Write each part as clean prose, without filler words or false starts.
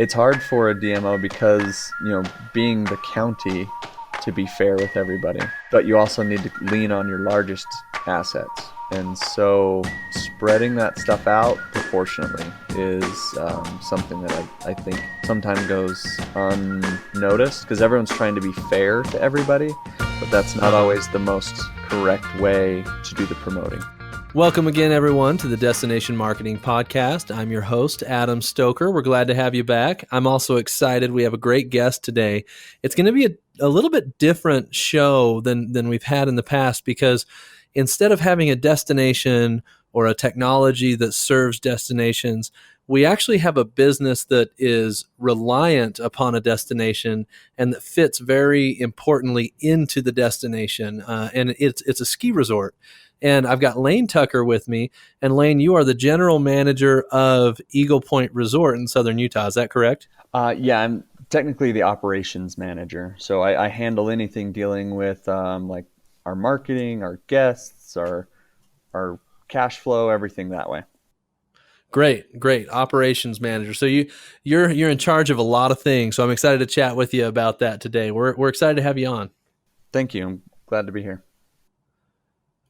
It's hard for a DMO because, being the county to be fair with everybody, but you also need to lean on your largest assets. And so spreading that stuff out proportionately is something that I think sometimes goes unnoticed because everyone's trying to be fair to everybody, but that's not always the most correct way to do the promoting. Welcome again, everyone, to the Destination Marketing Podcast. I'm your host, Adam Stoker. We're glad to have you back. I'm also excited. We have a great guest today. It's going to be a little bit different show than we've had in the past because instead of having a destination or a technology that serves destinations, we actually have a business that is reliant upon a destination and that fits very importantly into the destination. And it's a ski resort. And I've got Lane Tucker with me. And Lane, you are the general manager of Eagle Point Resort in Southern Utah. Is that correct? Yeah, I'm technically the operations manager. So I handle anything dealing with like our marketing, our guests, our cash flow, everything that way. Great. Operations manager. So you're in charge of a lot of things. So I'm excited to chat with you about that today. We're excited to have you on. Thank you. I'm glad to be here.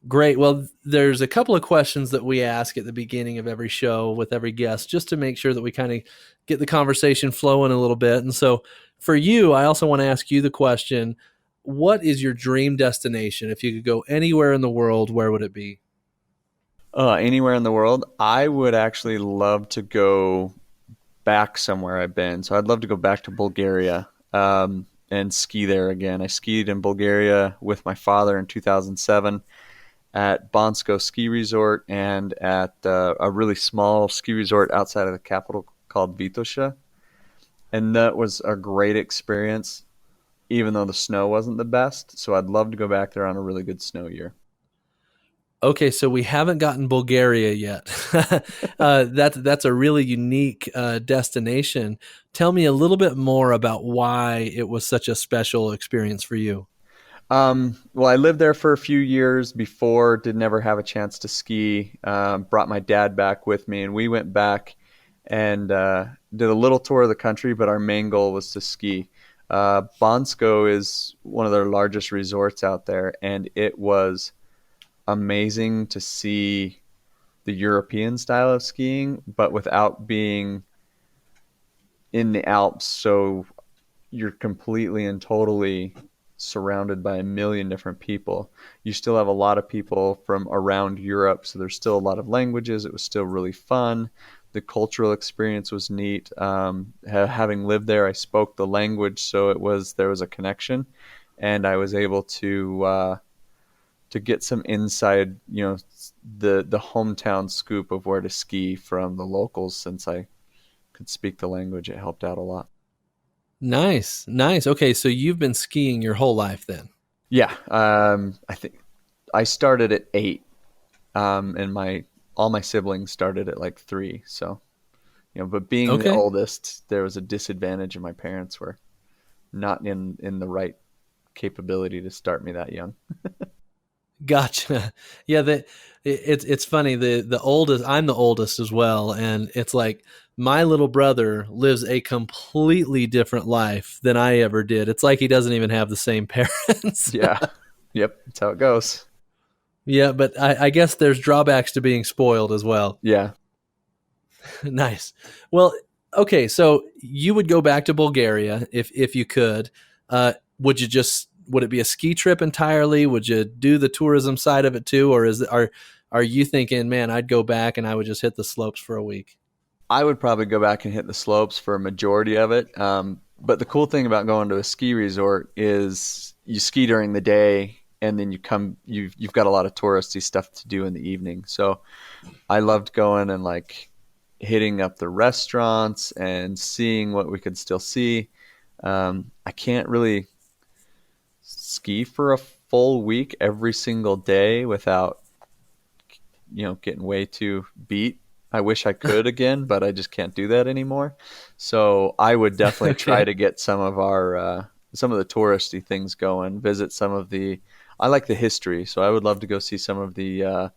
Great. Well, there's a couple of questions that we ask at the beginning of every show with every guest, just to make sure that we kind of get the conversation flowing a little bit. And so for you, I also want to ask you the question, what is your dream destination? If you could go anywhere in the world, where would it be? Anywhere in the world. I would actually love to go back somewhere I've been. So I'd love to go back to Bulgaria and ski there again. I skied in Bulgaria with my father in 2007. At Bansko Ski Resort and at a really small ski resort outside of the capital called Vitosha. And that was a great experience, even though the snow wasn't the best. So I'd love to go back there on a really good snow year. Okay, so we haven't gotten Bulgaria yet. That's a really unique destination. Tell me a little bit more about why it was such a special experience for you. Well, I lived there for a few years before, did never have a chance to ski. Brought my dad back with me, and we went back and did a little tour of the country, but our main goal was to ski. Bansko is one of their largest resorts out there, and it was amazing to see the European style of skiing, but without being in the Alps. So you're completely and totally surrounded by a million different people. You still have a lot of people from around Europe, so there's still a lot of languages. It was still really fun. The cultural experience was neat. Having lived there, I spoke the language, so there was a connection, and I was able to get some inside, the hometown scoop of where to ski from the locals. Since I could speak the language, it helped out a lot. Nice. Okay, so you've been skiing your whole life then? Yeah, I think I started at 8, and all my siblings started at like 3. So, but being the oldest, there was a disadvantage, and my parents were not in the right capability to start me that young. Gotcha. Yeah, it's funny. The oldest, I'm the oldest as well, and it's like my little brother lives a completely different life than I ever did. It's like he doesn't even have the same parents. Yeah. Yep. That's how it goes. Yeah, but I guess there's drawbacks to being spoiled as well. Yeah. Nice. Well, okay, so you would go back to Bulgaria if you could. Would it be a ski trip entirely? Would you do the tourism side of it too, or are you thinking, man, I'd go back and I would just hit the slopes for a week? I would probably go back and hit the slopes for a majority of it. But the cool thing about going to a ski resort is you ski during the day, and then you've got a lot of touristy stuff to do in the evening. So I loved going and like hitting up the restaurants and seeing what we could still see. I can't really ski for a full week every single day without getting way too beat. I wish I could again, but I just can't do that anymore. So I would definitely try to get some of the touristy things going, visit some of I like the history, so I would love to go see some of the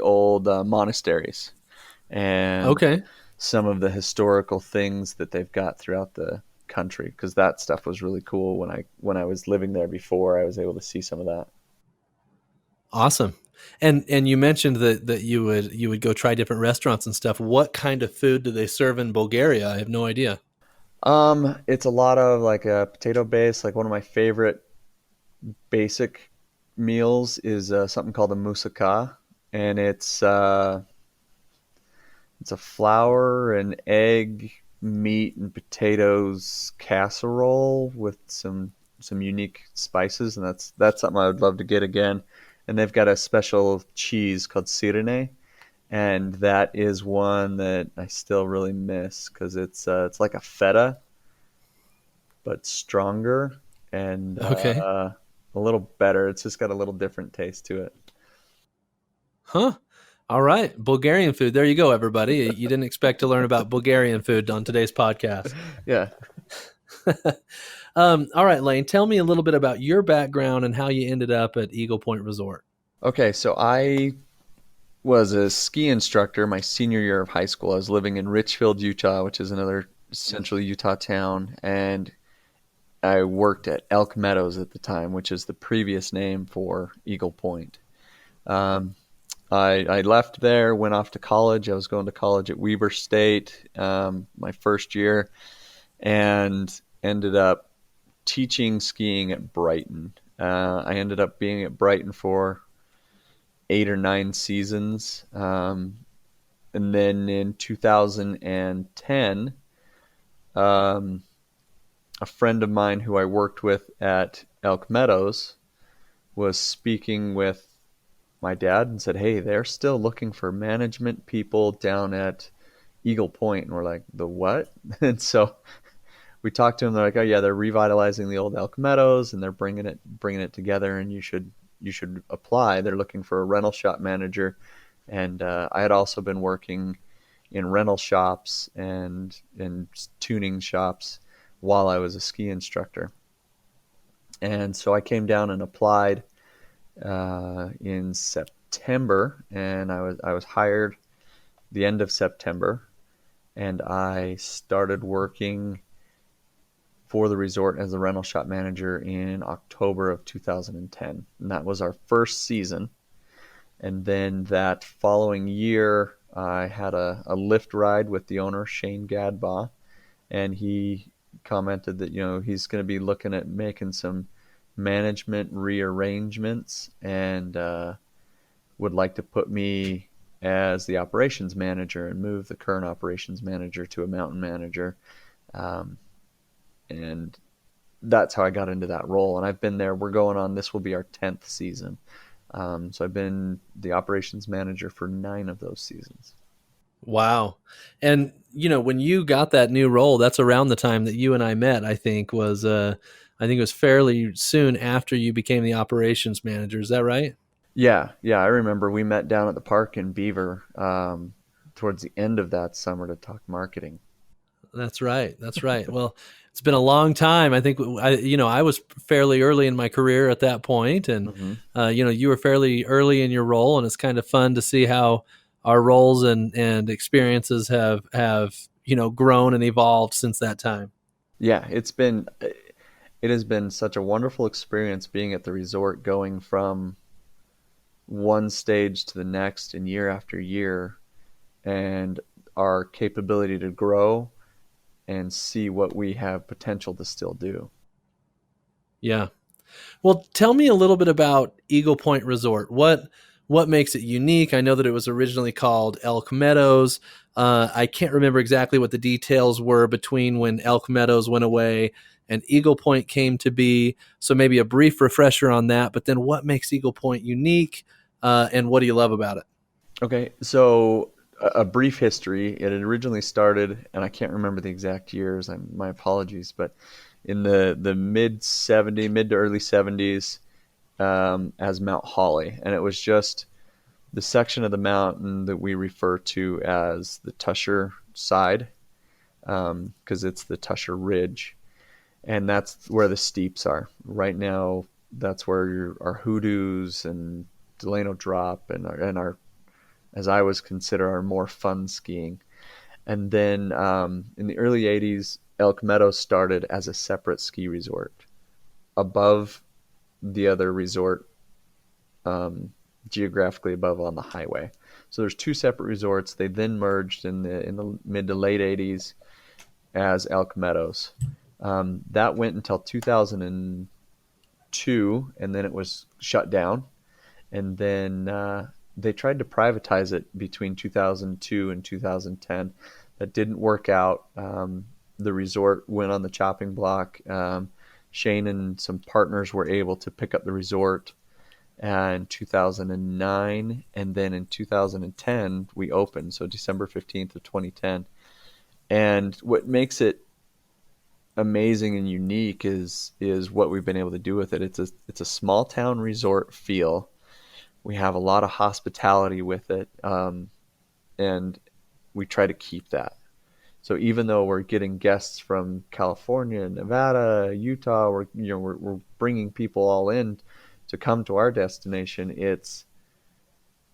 old monasteries. and Okay. some of the historical things that they've got throughout the country, because that stuff was really cool. When I was living there before, I was able to see some of that. Awesome. And you mentioned that you would go try different restaurants and stuff. What kind of food do they serve in Bulgaria? I have no idea. It's a lot of like a potato base. Like one of my favorite basic meals is something called a moussaka, and it's a flour and egg, meat and potatoes casserole with some unique spices, and that's something I would love to get again. And they've got a special cheese called sirene, and that is one that I still really miss because it's like a feta but stronger and Okay. a little better. It's just got a little different taste to it. Huh. All right. Bulgarian food. There you go, everybody. You didn't expect to learn about Bulgarian food on today's podcast. Yeah. All right, Lane, tell me a little bit about your background and how you ended up at Eagle Point Resort. Okay, so I was a ski instructor my senior year of high school. I was living in Richfield, Utah, which is another central Utah town, and I worked at Elk Meadows at the time, which is the previous name for Eagle Point. Um, I left there, went off to college. I was going to college at Weber State my first year, and ended up teaching skiing at Brighton. I ended up being at Brighton for 8 or 9 seasons. And then in 2010, um, a friend of mine who I worked with at Elk Meadows was speaking with my dad and said, "Hey, they're still looking for management people down at Eagle Point." And we're like, "The what?" And so we talked to them. They're like, "Oh yeah, they're revitalizing the old Elk Meadows and they're bringing it together, and you should apply. They're looking for a rental shop manager." And I had also been working in rental shops and tuning shops while I was a ski instructor. And so I came down and applied in September, and I was hired the end of September, and I started working for the resort as a rental shop manager in October of 2010. And that was our first season. And then that following year, I had a lift ride with the owner, Shane Gadbaugh, and he commented that he's going to be looking at making some management rearrangements and would like to put me as the operations manager and move the current operations manager to a mountain manager. Um, and that's how I got into that role. And I've been there. This will be our 10th season. So I've been the operations manager for 9 of those seasons. Wow. And when you got that new role, that's around the time that you and I met, I think it was fairly soon after you became the operations manager. Is that right? Yeah, yeah. I remember we met down at the park in Beaver towards the end of that summer to talk marketing. That's right. That's right. Well, it's been a long time. I think I was fairly early in my career at that point, and Hmm. you were fairly early in your role, and it's kind of fun to see how our roles and experiences have grown and evolved since that time. Yeah, it has been such a wonderful experience being at the resort, going from one stage to the next and year after year, and our capability to grow and see what we have potential to still do. Yeah. Well, tell me a little bit about Eagle Point Resort. What makes it unique? I know that it was originally called Elk Meadows. I can't remember exactly what the details were between when Elk Meadows went away and Eagle Point came to be. So maybe a brief refresher on that. But then, what makes Eagle Point unique, and what do you love about it? Okay, so a brief history. It had originally started, and I can't remember the exact years. My apologies, but in the mid to early 70s, as Mount Holly, and it was just the section of the mountain that we refer to as the Tusher side, because it's the Tusher Ridge, and that's where the steeps are. Right now, that's where our hoodoos and Delano Drop and our as I was consider our more fun skiing. And then in the early 80s, Elk Meadows started as a separate ski resort above the other resort, um, geographically above on the highway. So there's two separate resorts. They then merged in the mid to late 80s as Elk Meadows. That went until 2002, and then it was shut down. And then they tried to privatize it between 2002 and 2010. That didn't work out. The resort went on the chopping block. Shane and some partners were able to pick up the resort in 2009, and then in 2010 we opened. So December 15th of 2010. And what makes it amazing and unique is what we've been able to do with it. It's a small town resort feel. We have a lot of hospitality with it, and we try to keep that. So even though we're getting guests from California, Nevada, Utah, we're bringing people all in to come to our destination. It's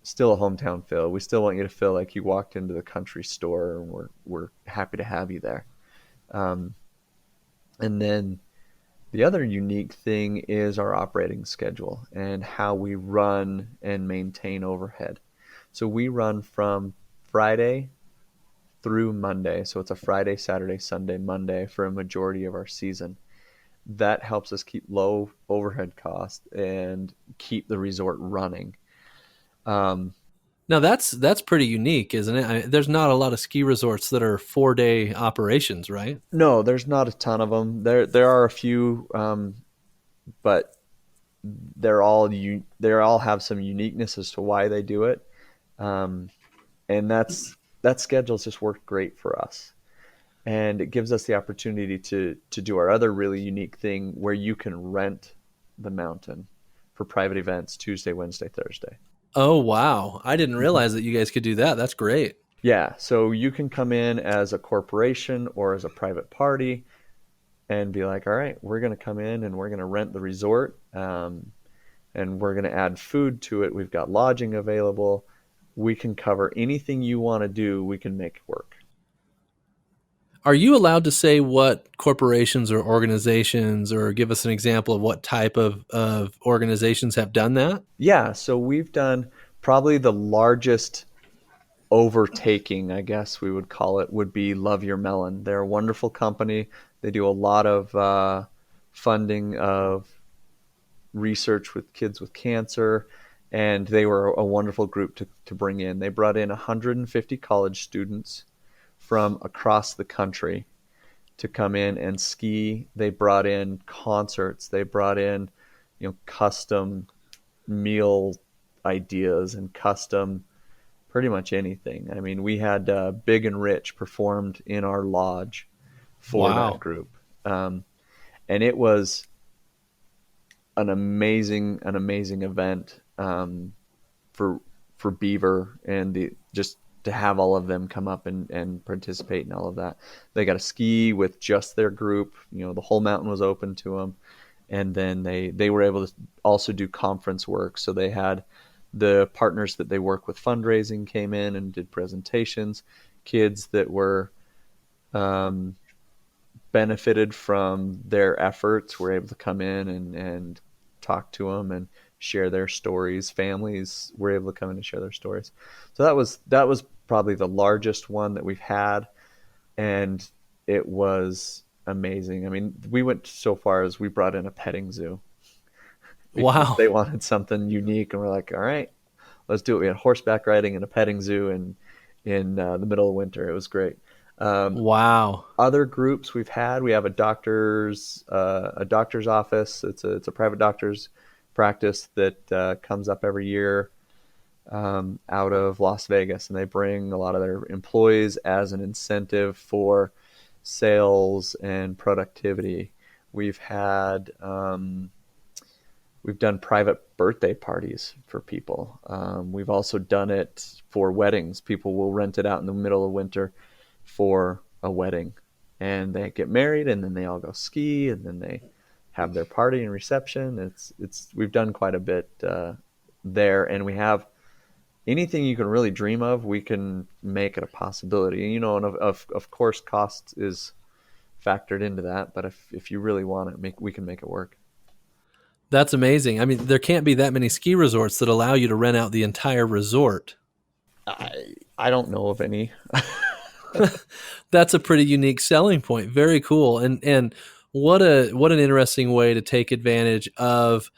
still a hometown feel. We still want you to feel like you walked into the country store, and we're happy to have you there. Um, and then the other unique thing is our operating schedule and how we run and maintain overhead. So we run from Friday through Monday. So it's a Friday, Saturday, Sunday, Monday for a majority of our season. That helps us keep low overhead costs and keep the resort running. Um, Now that's pretty unique, isn't it? There's not a lot of ski resorts that are 4-day operations, right? no, there's not a ton of them. There are a few, but they all have some uniqueness as to why they do it. Um, and that schedule's just worked great for us, and it gives us the opportunity to do our other really unique thing where you can rent the mountain for private events Tuesday, Wednesday, Thursday. Oh wow, I didn't Mhm. realize that you guys could do that. That's great. Yeah, so you can come in as a corporation or as a private party and be like, all right, we're going to come in and we're going to rent the resort, and we're going to add food to it. We've got lodging available. We can cover anything you want to do. We can make it work. Are you allowed to say what corporations or organizations, or give us an example of what type of organizations have done that? Yeah, so we've done probably the largest overtaking, I guess we would call it, would be Love Your Melon. They're a wonderful company. They do a lot of funding of research with kids with cancer, and they were a wonderful group to bring in. They brought in 150 college students from across the country to come in and ski. They brought in concerts. They brought in, custom meal ideas and custom pretty much anything. I mean, we had Big and Rich performed in our lodge for that Wow. group, and it was an amazing event, for Beaver and the just to have all of them come up and participate in all of that. They got to ski with just their group. The whole mountain was open to them, and then they were able to also do conference work. So they had the partners that they work with fundraising came in and did presentations. Kids that were um, benefited from their efforts were able to come in and talk to them and share their stories. Families were able to come in and share their stories. So that was probably the largest one that we've had, and it was amazing. I mean, we went so far as we brought in a petting zoo because Wow. they wanted something unique, and we're like, all right, let's do it. We had horseback riding and a petting zoo in the middle of winter. It was great. Um, Wow. Other groups we have a doctor's office. It's a private doctor's practice that comes up every year, out of Las Vegas, and they bring a lot of their employees as an incentive for sales and productivity. We've had we've done private birthday parties for people. We've also done it for weddings. People will rent it out in the middle of winter for a wedding, and they get married, and then they all go ski, and then they have their party and reception. It's we've done quite a bit there, and we have anything you can really dream of, we can make it a possibility. You know, and of course, cost is factored into that. But if you really want it, we can make it work. That's amazing. I mean, there can't be that many ski resorts that allow you to rent out the entire resort. I don't know of any. That's a pretty unique selling point. Very cool. And what an interesting way to take advantage of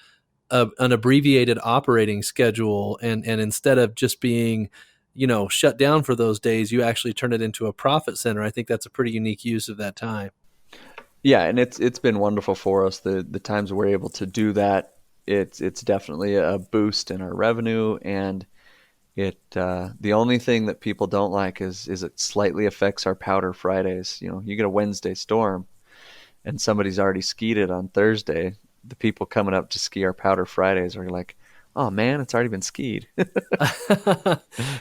an abbreviated operating schedule, and instead of just being, shut down for those days, you actually turn it into a profit center. I think that's a pretty unique use of that time. Yeah, and it's been wonderful for us. The times we're able to do that, it's definitely a boost in our revenue, and the only thing that people don't like is it slightly affects our powder Fridays. You know, you get a Wednesday storm and somebody's already skied it on Thursday. The people coming up to ski our powder Fridays are like, "Oh man, it's already been skied."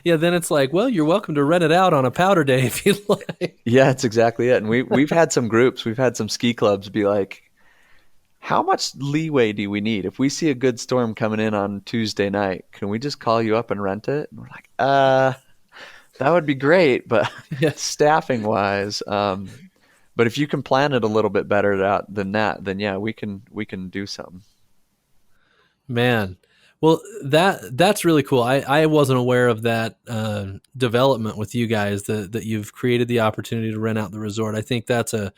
Yeah, then it's like, well, you're welcome to rent it out on a powder day if you like. Yeah, it's exactly it. And we've had some groups, we've had some ski clubs be like, "How much leeway do we need? If we see a good storm coming in on Tuesday night, can we just call you up and rent it?" And we're like, that would be great, but Yes. staffing wise, but if you can plan it a little bit better than that, then yeah, we can do something. Man, well, that's really cool. I wasn't aware of that development with you guys, that you've created the opportunity to rent out the resort. I think that's a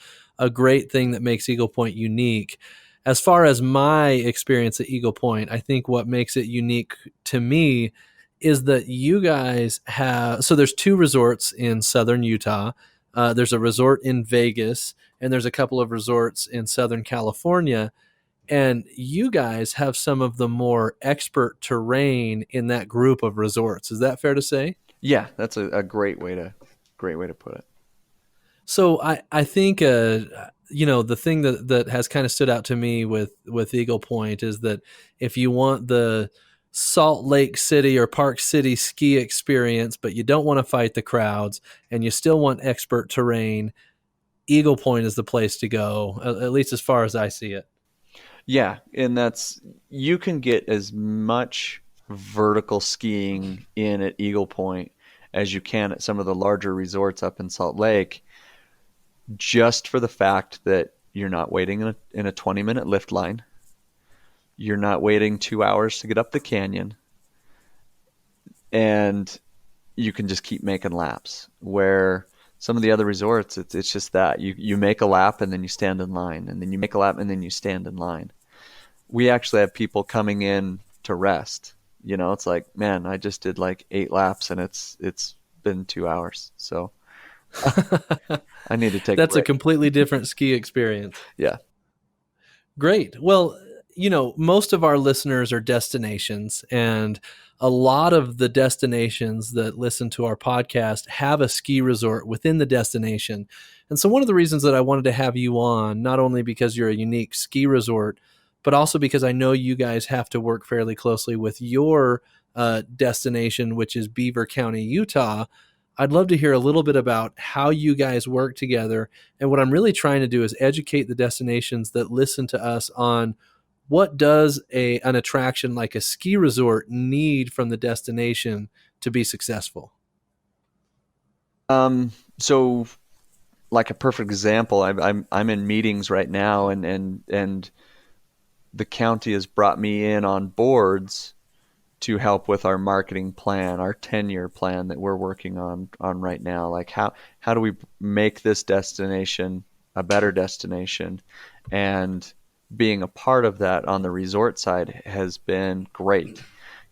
great thing that makes Eagle Point unique. As far as my experience at Eagle Point, I think what makes it unique to me is that you guys have, so there's two resorts in southern Utah. There's a resort in Vegas, and there's a couple of resorts in Southern California, and you guys have some of the more expert terrain in that group of resorts. Is that fair to say? Yeah, that's a great way to put it. So I think the thing that has kind of stood out to me with Eagle Point is that if you want the Salt Lake City or Park City ski experience, but you don't want to fight the crowds and you still want expert terrain, Eagle Point is the place to go, at least as far as I see it. Yeah, and that's you can get as much vertical skiing in at Eagle Point as you can at some of the larger resorts up in Salt Lake, just for the fact that you're not waiting in a 20-minute lift line. You're not waiting 2 hours to get up the canyon, and you can just keep making laps. Where some of the other resorts, it's just that you make a lap and then you stand in line, and then you make a lap and then you stand in line. We actually have people coming in to rest. You know, it's like, man, I just did like 8 laps and it's been 2 hours, so I need to take a That's a break. completely different ski experience. Yeah. Great. Well, most of our listeners are destinations, and a lot of the destinations that listen to our podcast have a ski resort within the destination. And so, one of the reasons that I wanted to have you on, not only because you're a unique ski resort, but also because I know you guys have to work fairly closely with your destination, which is Beaver County, Utah. I'd love to hear a little bit about how you guys work together. And what I'm really trying to do is educate the destinations that listen to us on what does an attraction like a ski resort need from the destination to be successful. So like a perfect example, I'm in meetings right now, and the county has brought me in on boards to help with our marketing plan, our 10-year plan that we're working on right now. Like how do we make this destination a better destination? And being a part of that on the resort side has been great.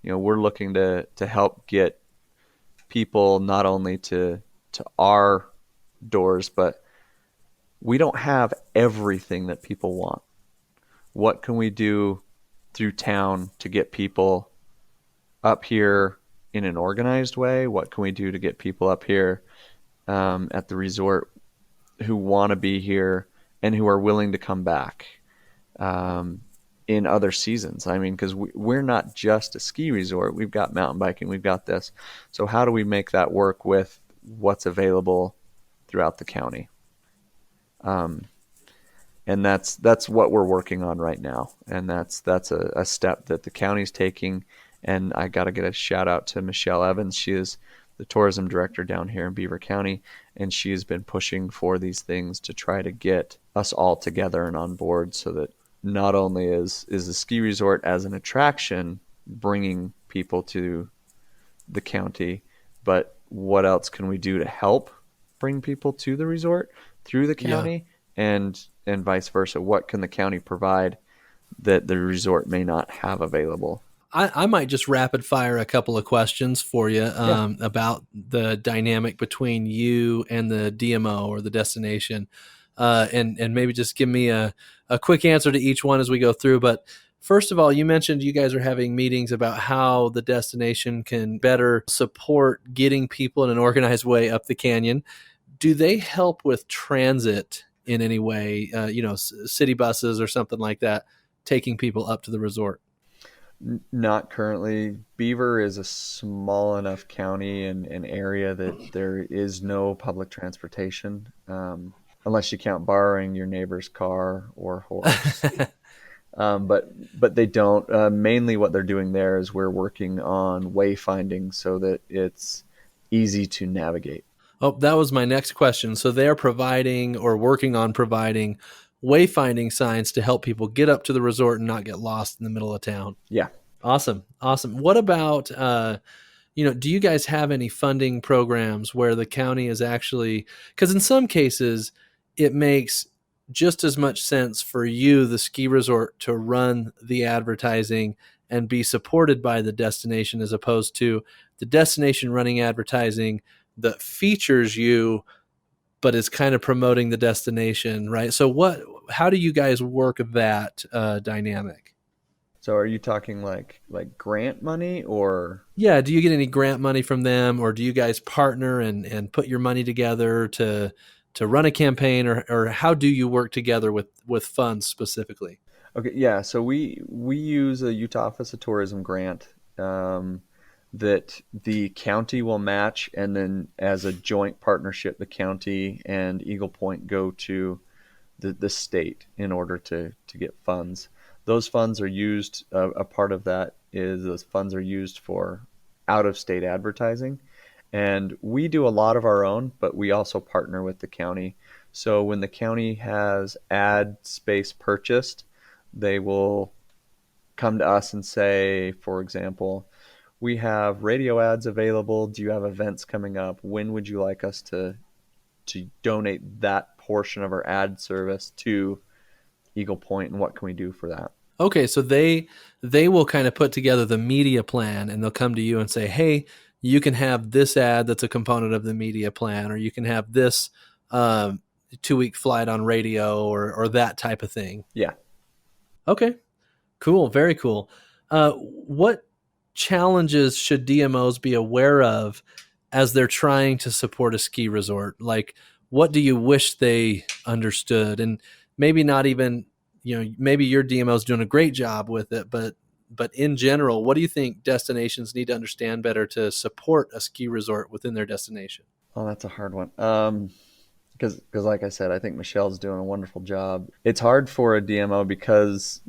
You know, we're looking to help get people not only to our doors, but we don't have everything that people want. What can we do through town to get people up here in an organized way? What can we do to get people up here at the resort who want to be here and who are willing to come back in other seasons? I mean, because we're not just a ski resort. We've got mountain biking. We've got this. So how do we make that work with what's available throughout the county? And that's what we're working on right now, and that's a step that the county's taking, And I got to get a shout out to Michelle Evans. She is the tourism director down here in Beaver County, and she has been pushing for these things to try to get us all together and on board, so that not only is the ski resort as an attraction bringing people to the county, but what else can we do to help bring people to the resort through the Yeah. county, and vice versa? What can the county provide that the resort may not have available? I might just rapid fire a couple of questions for you Yeah. about the dynamic between you and the DMO or the destination, and maybe just give me a quick answer to each one as we go through. But first of all, you mentioned you guys are having meetings about how the destination can better support getting people in an organized way up the canyon. Do they help with transit in any way? City buses or something like that, taking people up to the resort. Not currently. Beaver is a small enough county and area that there is no public transportation, unless you count borrowing your neighbor's car or horse. But they don't. Mainly, what they're doing there is we're working on wayfinding so that it's easy to navigate. Oh, that was my next question. So they're providing or working on providing wayfinding signs to help people get up to the resort and not get lost in the middle of town. Yeah. Awesome. Awesome. What about, do you guys have any funding programs where the county is actually, because in some cases it makes just as much sense for you, the ski resort, to run the advertising and be supported by the destination as opposed to the destination running advertising that features you but is kind of promoting the destination, right? So how do you guys work that dynamic? So, are you talking like grant money or? Yeah, do you get any grant money from them, or do you guys partner and put your money together to run a campaign, or how do you work together with funds specifically? Okay, yeah. So we use a Utah Office of Tourism grant, that the county will match, and then as a joint partnership, the county and Eagle Point go to the state in order to get funds. Those funds are used. A part of that is those funds are used for out of state advertising, and we do a lot of our own, but we also partner with the county. So when the county has ad space purchased, they will come to us and say, for example, we have radio ads available. Do you have events coming up? When would you like us to donate that portion of our ad service to Eagle Point, and what can we do for that? Okay, so they will kind of put together the media plan, and they'll come to you and say, "Hey, you can have this ad that's a component of the media plan, or you can have this 2-week flight on radio, or that type of thing." Yeah. Okay, cool, very cool. What challenges should DMOs be aware of as they're trying to support a ski resort? Like, what do you wish they understood? And maybe not even, maybe your DMO is doing a great job with it, but in general, what do you think destinations need to understand better to support a ski resort within their destination? Oh, that's a hard one. Because like I said, I think Michelle's doing a wonderful job. It's hard for a DMO because,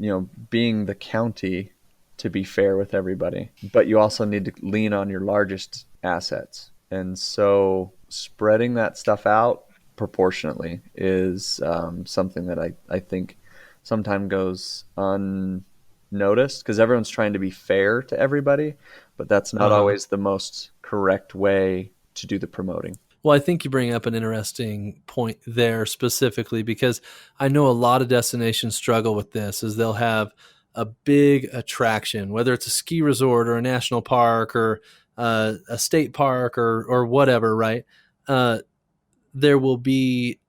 being the county, to be fair with everybody, but you also need to lean on your largest assets. And so spreading that stuff out proportionately is something that I think sometimes goes unnoticed because everyone's trying to be fair to everybody, but that's not Uh-huh. always the most correct way to do the promoting. Well, I think you bring up an interesting point there specifically because I know a lot of destinations struggle with this is they'll have a big attraction, whether it's a ski resort or a national park or a state park or whatever, right? Uh, there will be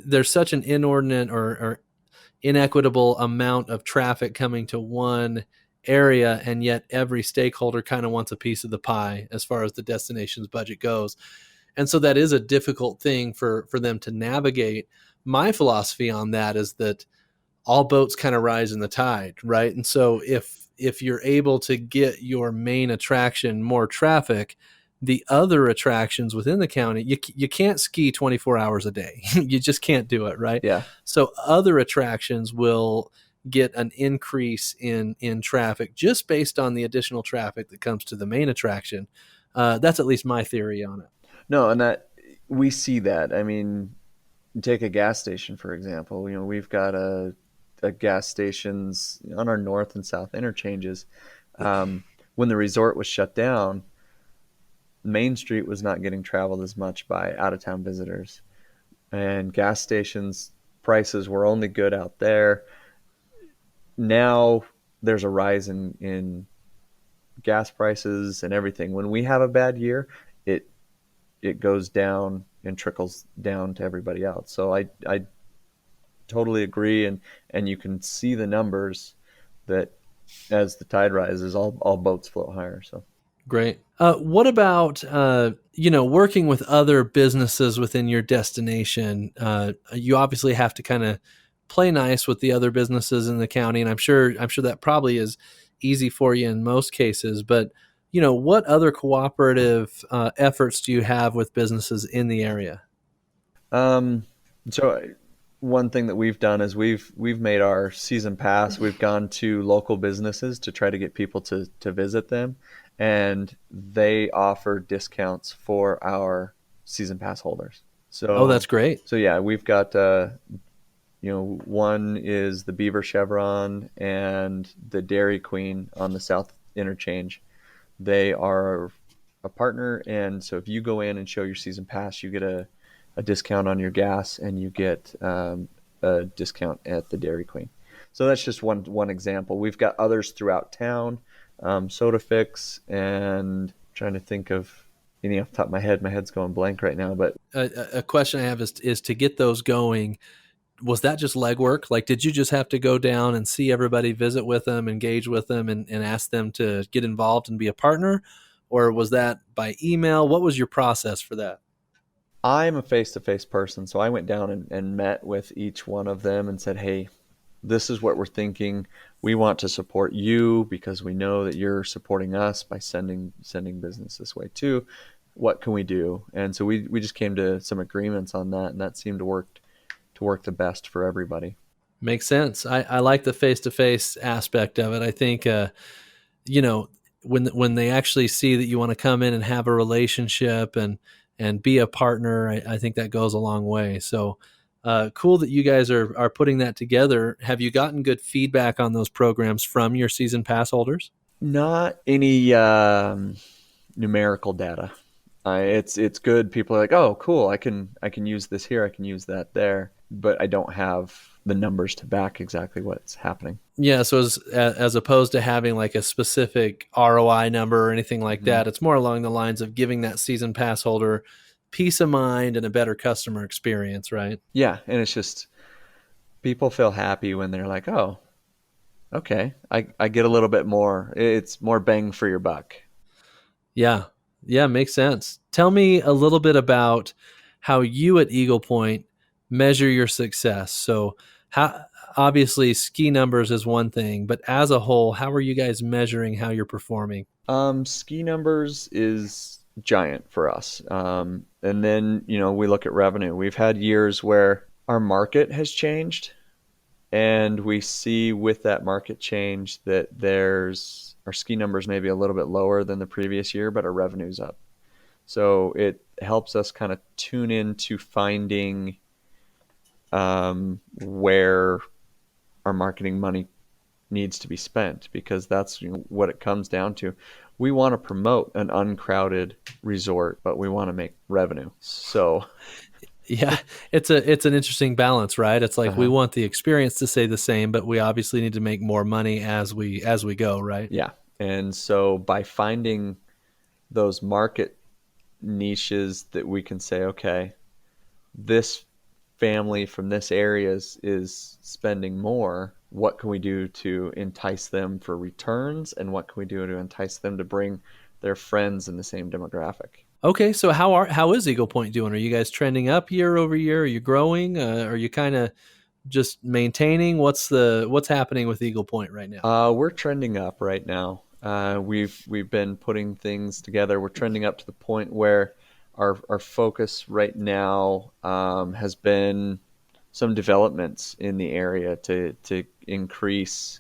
there's such an inordinate or inequitable amount of traffic coming to one area, and yet every stakeholder kind of wants a piece of the pie as far as the destination's budget goes. And so that is a difficult thing for them to navigate. My philosophy on that is that all boats kind of rise in the tide, right? And so if you're able to get your main attraction more traffic, the other attractions within the county, you can't ski 24 hours a day. You just can't do it, right? Yeah. So other attractions will get an increase in traffic just based on the additional traffic that comes to the main attraction. That's at least my theory on it. No, and that we see that. I mean, take a gas station for example. We've got a gas stations on our north and south interchanges. When the resort was shut down, Main Street was not getting traveled as much by out of town visitors, and gas stations prices were only good out there. Now there's a rise in gas prices and everything. When we have a bad year, it it goes down and trickles down to everybody else. So I totally agree, and you can see the numbers that as the tide rises, all boats float higher. So Great. What about working with other businesses within your destination? You obviously have to kind of play nice with the other businesses in the county, and I'm sure that probably is easy for you in most cases. But what other cooperative efforts do you have with businesses in the area? um, so one thing that we've done is we've made our season pass. We've gone to local businesses to try to get people to visit them, and they offer discounts for our season pass holders. Oh, So that's great. so yeah, we've got one is the Beaver Chevron and the Dairy Queen on the South Interchange. They are a partner, and so if you go in and show your season pass, you get a discount on your gas, and you get a discount at the Dairy Queen. So that's just one example. We've got others throughout town, Soda Fix, and I'm trying to think of any off the top of my head. My head's going blank right now, but A question I have is to get those going. Was that just legwork? Like, did you just have to go down and see everybody, visit with them, engage with them, and ask them to get involved and be a partner? Or was that by email? What was your process for that? I'm a face-to-face person, so I went down and met with each one of them and said, "Hey, this is what we're thinking. We want to support you because we know that you're supporting us by sending business this way too. What can we do?" And so we just came to some agreements on that, and that seemed to work the best for everybody. Makes sense. I like the face to face aspect of it. I think you know when they actually see that you want to come in and have a relationship and be a partner, I think that goes a long way. So cool that you guys are putting that together. Have you gotten good feedback on those programs from your season pass holders? Not any numerical data. It's good. People are like, "Oh, cool. I can use this here. I can use that there," but I don't have the numbers to back exactly what's happening. Yeah, so as opposed to having like a specific ROI number or anything like Hmm. that, it's more along the lines of giving that season pass holder peace of mind and a better customer experience, right? Yeah, and it's just people feel happy when they're like, "Oh, okay, I get a little bit more. It's more bang for your buck." Yeah. Yeah, makes sense. Tell me a little bit about how you at Eagle Point measure your success. So, how obviously ski numbers is one thing, but as a whole, how are you guys measuring how you're performing? Ski numbers is giant for us. And then, we look at revenue. We've had years where our market has changed, and we see with that market change that there's our ski numbers maybe a little bit lower than the previous year, but our revenue's up. So it helps us kind of tune into finding where our marketing money needs to be spent, because that's what it comes down to. We want to promote an uncrowded resort, but we want to make revenue. So, Yeah, it's an interesting balance, right? It's like we uh-huh. want the experience to stay the same, but we obviously need to make more money as we go, right? Yeah. And so by finding those market niches that we can say, okay, this family from this area is spending more. What can we do to entice them for returns? And what can we do to entice them to bring their friends in the same demographic? Okay, so how is Eagle Point doing? Are you guys trending up year over year? Are you growing? Are you kind of just maintaining? What's happening with Eagle Point right now? We're trending up right now. We've been putting things together. We're trending up to the point where our focus right now has been some developments in the area to increase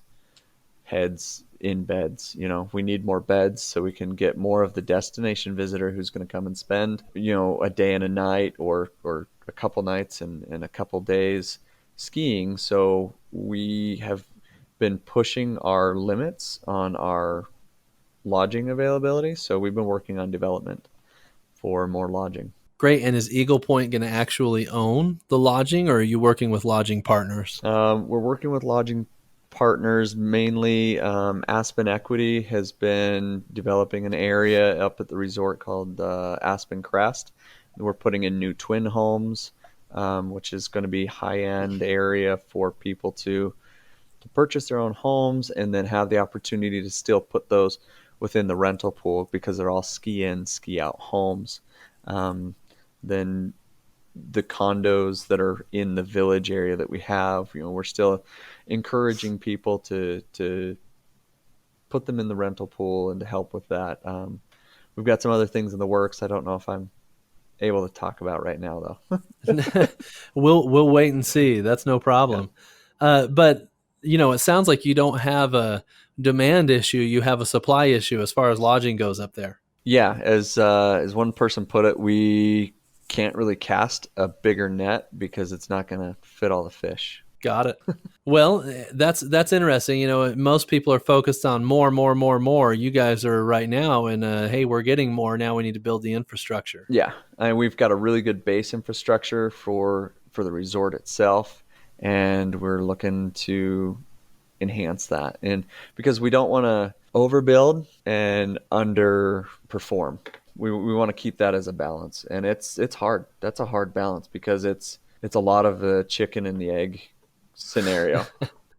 heads in beds. We need more beds so we can get more of the destination visitor who's going to come and spend, a day and a night or a couple nights and a couple days skiing. So we have been pushing our limits on our lodging availability. So we've been working on development for more lodging. Great. And is Eagle Point going to actually own the lodging, or are you working with lodging partners? We're working with lodging partners mainly. Aspen Equity has been developing an area up at the resort called Aspen Crest. We're putting in new twin homes, which is going to be high-end area for people to purchase their own homes and then have the opportunity to still put those within the rental pool because they're all ski in, ski out homes. Then the condos that are in the village area that we have, we're still encouraging people to put them in the rental pool and to help with that. We've got some other things in the works. I don't know if I'm able to talk about right now, though. We'll wait and see. That's no problem. But it sounds like you don't have a demand issue. You have a supply issue as far as lodging goes up there. Yeah, as one person put it, we can't really cast a bigger net because it's not going to fit all the fish. Got it. Well, that's interesting. Most people are focused on more. You guys are right now, and hey, we're getting more. Now we need to build the infrastructure. Yeah, and we've got a really good base infrastructure for the resort itself, and we're looking to enhance that. And because we don't want to overbuild and underperform, we want to keep that as a balance. And it's hard. That's a hard balance because it's a lot of the chicken and the egg scenario.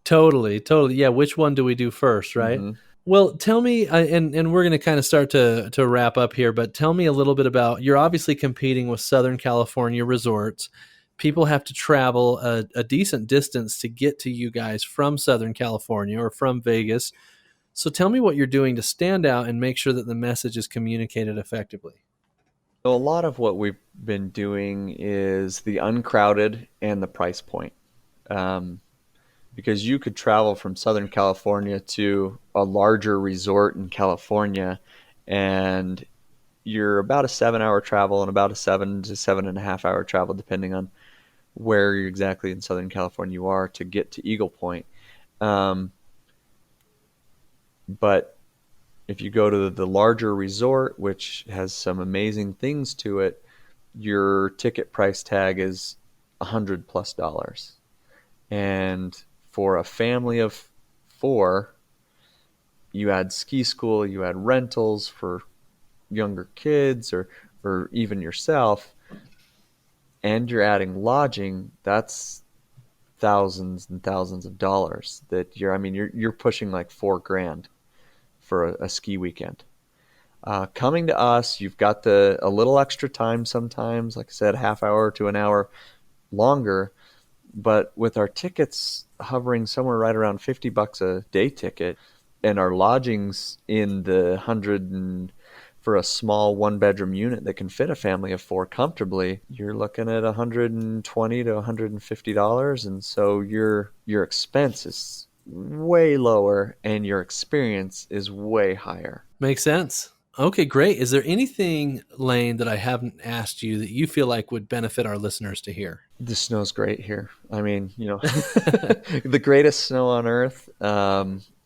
Totally. Yeah. Which one do we do first, right? Mm-hmm. Well, tell me, and we're going to kind of start to wrap up here, but tell me a little bit about, you're obviously competing with Southern California resorts. People have to travel a decent distance to get to you guys from Southern California or from Vegas. So tell me what you're doing to stand out and make sure that the message is communicated effectively. So a lot of what we've been doing is the uncrowded and the price point. Because you could travel from Southern California to a larger resort in California, and you're about a 7-hour travel and about a 7 to 7.5 hour travel, depending on where exactly in Southern California you are, to get to Eagle Point. But if you go to the larger resort, which has some amazing things to it, your ticket price tag is $100+. And for a family of 4, you add ski school, you add rentals for younger kids or even yourself, and you're adding lodging, that's thousands and thousands of dollars that you're pushing like $4,000 for a ski weekend. Coming to us, you've got a little extra time sometimes, like I said, half hour to an hour longer. But with our tickets hovering somewhere right around $50 a day ticket, and our lodgings in the 100, and for a small 1-bedroom unit that can fit a family of 4 comfortably, you're looking at $120 to $150, and so your expense is way lower and your experience is way higher. Makes sense. Okay, great. Is there anything, Lane, that I haven't asked you that you feel like would benefit our listeners to hear? The snow's great here. The greatest snow on earth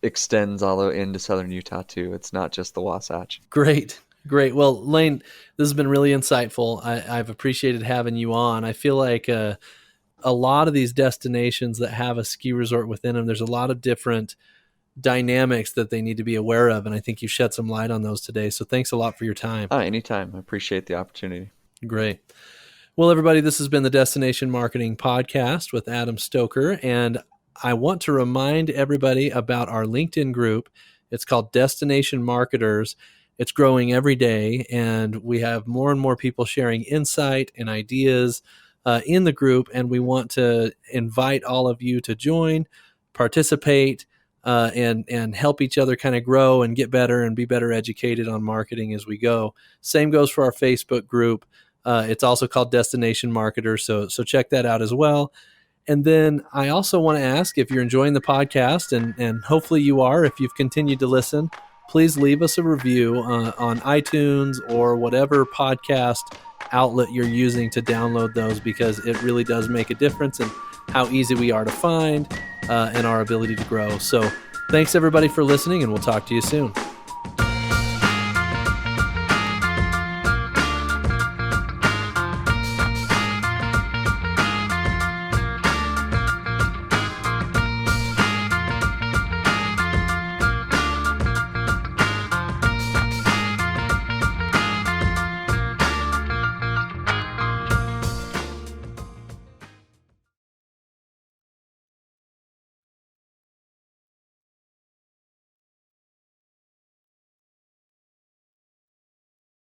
extends all the way into southern Utah too. It's not just the Wasatch. Great. Well, Lane, this has been really insightful. I've appreciated having you on. I feel like a lot of these destinations that have a ski resort within them, there's a lot of different dynamics that they need to be aware of, and I think you shed some light on those today. So thanks a lot for your time. Anytime. I appreciate the opportunity. Great. Well, everybody, this has been the Destination Marketing Podcast with Adam Stoker, and I want to remind everybody about our LinkedIn group. It's called Destination Marketers. It's growing every day, and we have more and more people sharing insight and ideas in the group, and we want to invite all of you to join, participate, and help each other kind of grow and get better and be better educated on marketing as we go. Same goes for our Facebook group. It's also called Destination Marketers, so check that out as well. And then I also want to ask if you're enjoying the podcast, and hopefully you are. If you've continued to listen, please leave us a review on iTunes or whatever podcast outlet you're using to download those, because it really does make a difference in how easy we are to find and our ability to grow. So thanks everybody for listening, and we'll talk to you soon.